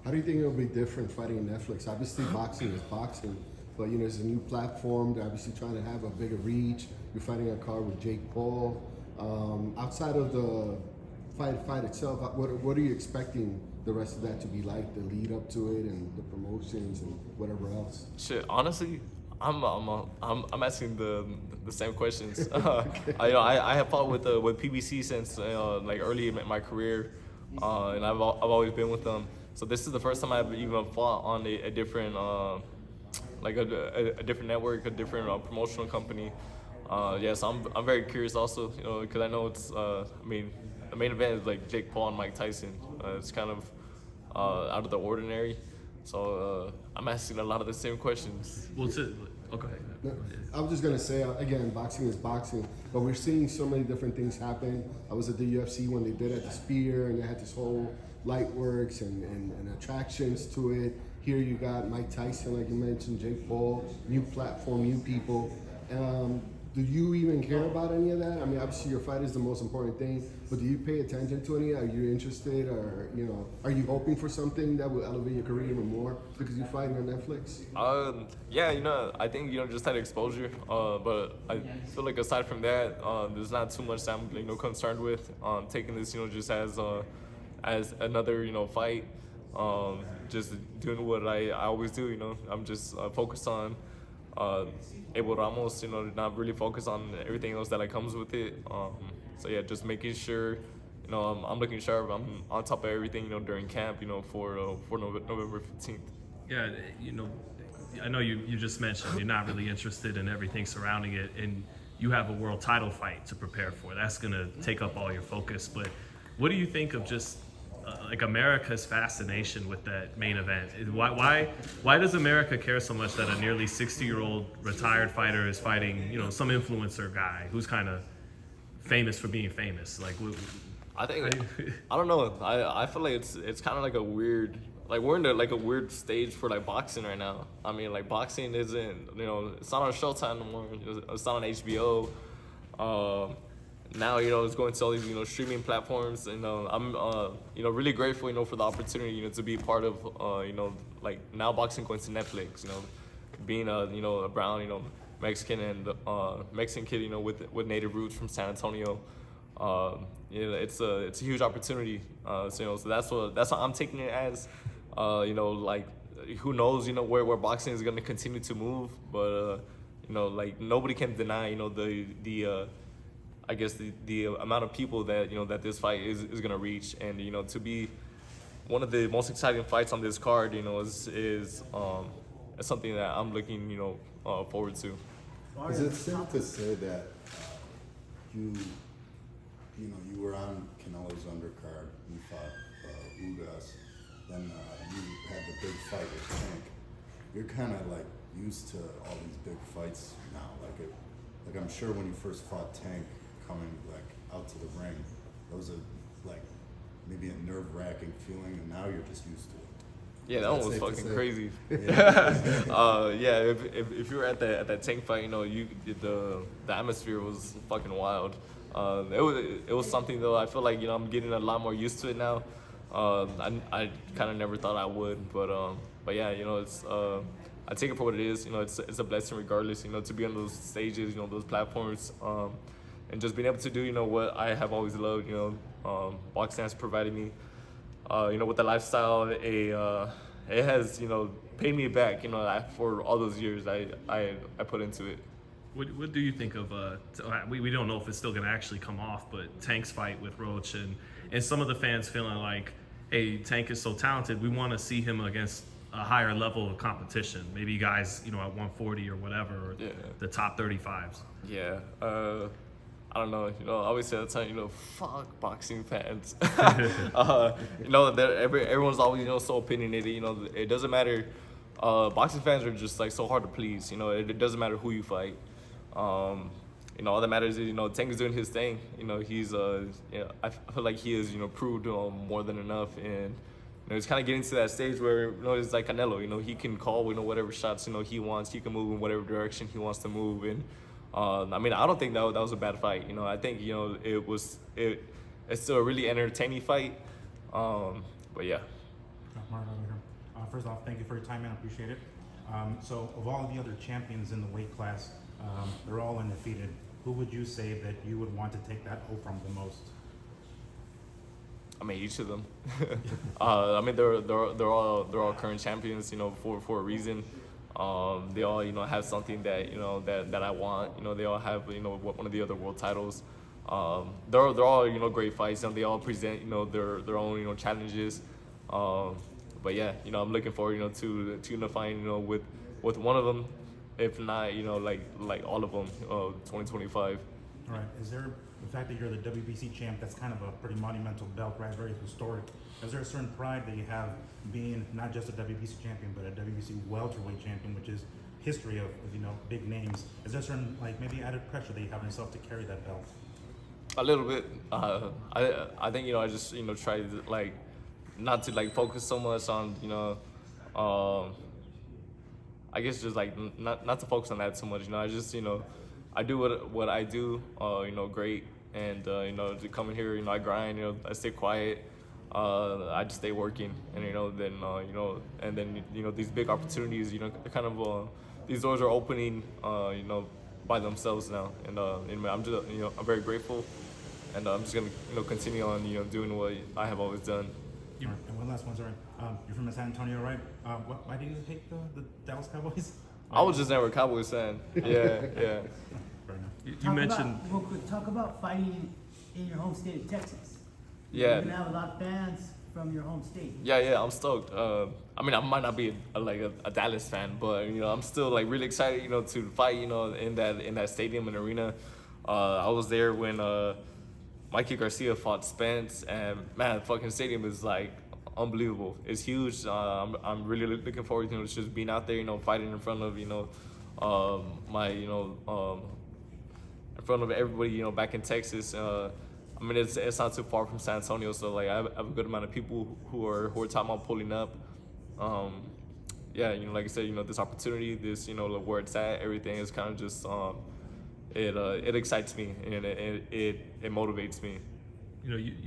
How do you think it'll be different fighting in Netflix? Obviously, boxing is boxing, but it's a new platform. They're obviously trying to have a bigger reach. You're fighting a card with Jake Paul. Outside of the fight itself, what are you expecting the rest of that to be like? The lead up to it and the promotions and whatever else. Shit, honestly, I'm asking the same questions. Okay. I have fought with PBC since like early in my career, and I've always been with them. So this is the first time I've even fought on a different like a different network, a different promotional company. Yeah, so I'm very curious also, because I know it's I mean the main event is like Jake Paul and Mike Tyson. It's kind of out of the ordinary. So I'm asking a lot of the same questions. Well, okay. No, I was just gonna say again, boxing is boxing, but we're seeing so many different things happen. I was at the UFC when they did at the Spear, and they had this whole light works and attractions to it. Here you got Mike Tyson, like you mentioned, Jake Paul, new platform, new people. Do you even care about any of that? I mean, obviously your fight is the most important thing, but do you pay attention to any? Are you interested, or are you hoping for something that will elevate your career even more because you're fighting on Netflix? Yeah, I think just that exposure. But I feel like aside from that, there's not too much that I'm concerned with. Taking this just as another fight. Just doing what I always do. I'm just focused on Abel Ramos. Not really focus on everything else that comes with it. So yeah, just making sure I'm looking sharp. I'm on top of everything during camp. For November 15th. Yeah, I know you just mentioned you're not really interested in everything surrounding it, and you have a world title fight to prepare for. That's gonna take up all your focus. But what do you think of just like America's fascination with that main event? Why does America care so much that a nearly 60-year-old retired fighter is fighting some influencer guy who's kind of famous for being famous? Like, I think I don't know. I feel like it's kind of like a weird, like we're in a weird stage for like boxing right now. I mean, like boxing isn't it's not on Showtime anymore. It's not on HBO. Now it's going to all these streaming platforms, and I'm really grateful for the opportunity to be part of like now boxing going to Netflix, being a brown Mexican and Mexican kid with native roots from San Antonio. It's a huge opportunity. So that's what I'm taking it as. Like who knows where boxing is going to continue to move, but like nobody can deny the I guess the amount of people that that this fight is gonna reach, and to be one of the most exciting fights on this card, is something that I'm looking forward to. Is it safe to say that you were on Canelo's undercard, you fought Ugas, then you had the big fight with Tank. You're kind of like used to all these big fights now, like I'm sure when you first fought Tank, coming like out to the ring, that was like maybe a nerve-wracking feeling, and now you're just used to it. Yeah, that one was fucking crazy. Yeah. Yeah, if you were at that Tank fight, the atmosphere was fucking wild. It was something though. I feel like I'm getting a lot more used to it now. I kind of never thought I would, but yeah, it's I take it for what it is. It's a blessing regardless. To be on those stages, those platforms. And just being able to do, what I have always loved, boxing has provided me, with the lifestyle. It has, paid me back, for all those years I put into it. What do you think of? We don't know if it's still going to actually come off, but Tank's fight with Roach and some of the fans feeling like, hey, Tank is so talented, we want to see him against a higher level of competition. Maybe guys, at 140 or whatever, or the top 35s. Yeah. I don't know, I always say at the time, fuck boxing fans. Everyone's always, so opinionated, it doesn't matter. Boxing fans are just like so hard to please, it doesn't matter who you fight. All that matters is, Tank is doing his thing. He's, I feel like he has, proved more than enough. And, he's kind of getting to that stage where, it's like Canelo, he can call, whatever shots, he wants. He can move in whatever direction he wants to move. And, I mean, I don't think that was a bad fight. I think, it's still a really entertaining fight. But yeah. First off, thank you for your time, man. I appreciate it. So, of all the other champions in the weight class, they're all undefeated. Who would you say that you would want to take that O from the most? I mean, each of them. I mean, they're all current champions, you know, for a reason. They all, you know, have something that, you know, that I want. You know, they all have, you know, one of the other world titles. They're all, you know, great fights, and they all present, you know, their own, you know, challenges. But yeah, you know, I'm looking forward, you know, to unifying, you know, with one of them, if not, you know, like all of them, 2025. All right. Is there the fact that you're the WBC champ? That's kind of a pretty monumental belt, right? Very historic. Is there a certain pride that you have being not just a WBC champion, but a WBC welterweight champion, which is history of you know big names? Is there a certain like maybe added pressure that you have on yourself to carry that belt? A little bit. I think, you know, I just, you know, try to like not to like focus so much on, you know, I guess just like not to focus on that so much. You know, I just, you know, I do what I do, you know, great, and you know, to come in here, you know, I grind, you know, I stay quiet, I just stay working, and you know, then you know, and then you know, these big opportunities, you know, kind of these doors are opening, you know, by themselves now, and I'm just, you know, I'm very grateful, and I'm just gonna, you know, continue on, you know, doing what I have always done. And one last one, sorry. You're from San Antonio, right? Why do you hate the Dallas Cowboys? I was just never a Cowboys fan. Yeah, yeah. Fair enough. You mentioned Real quick, talk about fighting in your home state of Texas. Yeah. You're gonna have a lot of fans from your home state. Yeah, I'm stoked. I mean, I might not be a Dallas fan, but you know, I'm still like really excited, you know, to fight, you know, in that stadium and arena. I was there when Mikey Garcia fought Spence, and man, the fucking stadium is like unbelievable. It's huge. I'm really looking forward to, you know, just being out there, you know, fighting in front of, you know, my, you know, in front of everybody, you know, back in Texas. I mean, it's not too far from San Antonio, so like I have a good amount of people who are talking about pulling up. Yeah, you know, like I said, you know, this opportunity, this, you know, where it's at, everything is kind of just it excites me, and it motivates me. you know,